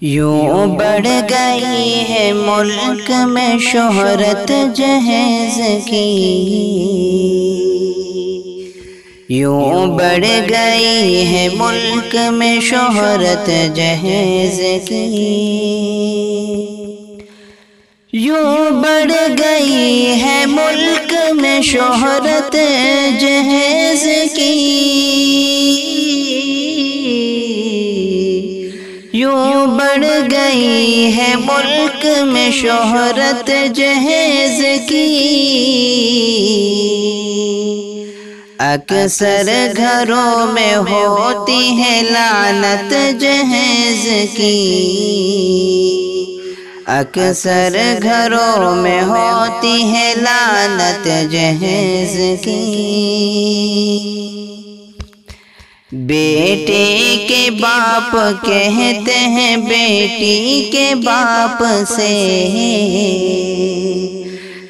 یوں بڑھ گئی ہے ملک میں شہرت جہیز کی، یوں بڑھ گئی ہے ملک میں شہرت جہیز کی، یوں بڑھ گئی ہے ملک میں شہرت جہیز کی، یوں بڑھ گئی ہے ملک میں شہرت جہیز کی، اکثر گھروں میں ہوتی ہے لعنت جہیز کی، اکثر گھروں میں ہوتی ہے لعنت جہیز کی، بیٹے کے باپ کہتے ہیں بیٹی کے باپ سے،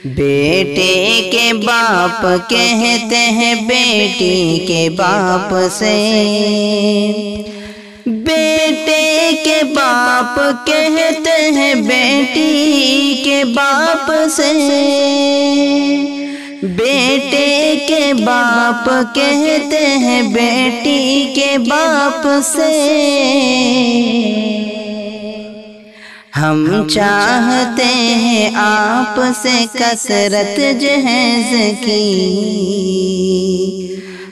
بیٹے کے باپ کہتے ہیں بیٹی کے باپ سے، بیٹے کے باپ کہتے ہیں بیٹی کے باپ سے، بیٹے کے باپ کہتے ہیں بیٹی کے باپ سے، ہم چاہتے ہیں آپ سے کثرت جہیز کی،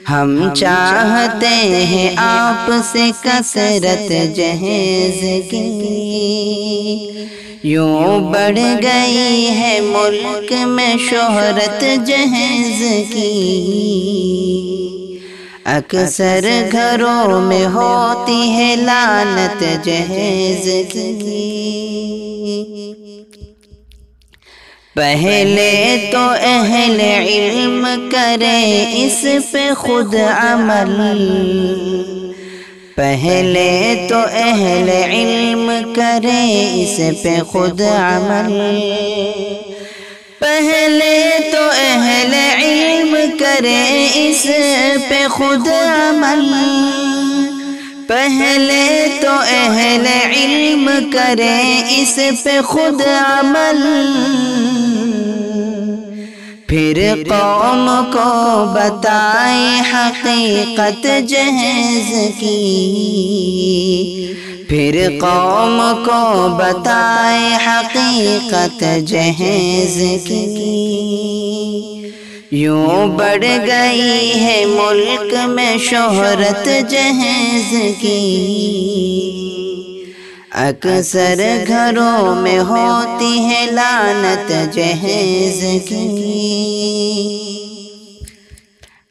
ہم چاہتے ہیں آپ سے کثرت جہیز کی، یوں بڑھ گئی ہے ملک میں شہرت جہیز کی، اکثر گھروں میں ہوتی ہے لعنت جہیز کی، پہلے تو اہل علم کرے اس پہ خود عمل، پہلے تو اہل علم کرے اس پہ خود عمل، پہلے تو اہل علم کرے اس پہ خود عمل، پہلے تو اہل علم کرے اس پہ خود عمل، پھر قوم کو بتائیں حقیقت جہیز کی، پھر قوم کو بتائیں حقیقت جہیز کی، یوں بڑھ گئی ہے ملک میں شہرت جہیز کی، اکثر گھروں میں ہوتی ہے لعنت جہیز کی،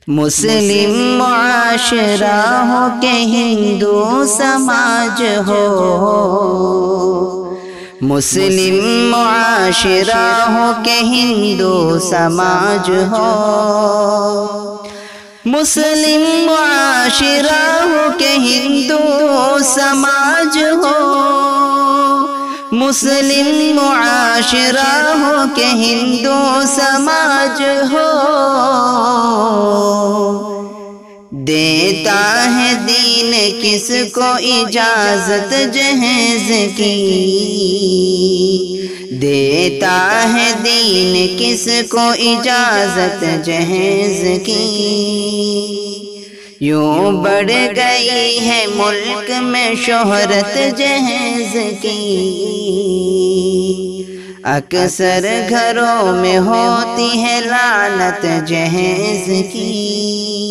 مسلم معاشرہ ہو کہ ہندو سماج ہو، مسلم معاشرہ ہو کہ ہندو سماج ہو، مسلم معاشرہ ہو کہ ہندو سماج ہو، مسلم معاشرہ ہو کہ ہندو سماج ہو، دیتا ہے دین کس کو اجازت جہیز کی، دیتا ہے دین کس کو اجازت جہیز کی، یوں بڑھ گئی ہے ملک میں شہرت جہیز کی، اکثر گھروں میں ہوتی ہے لعنت جہیز کی۔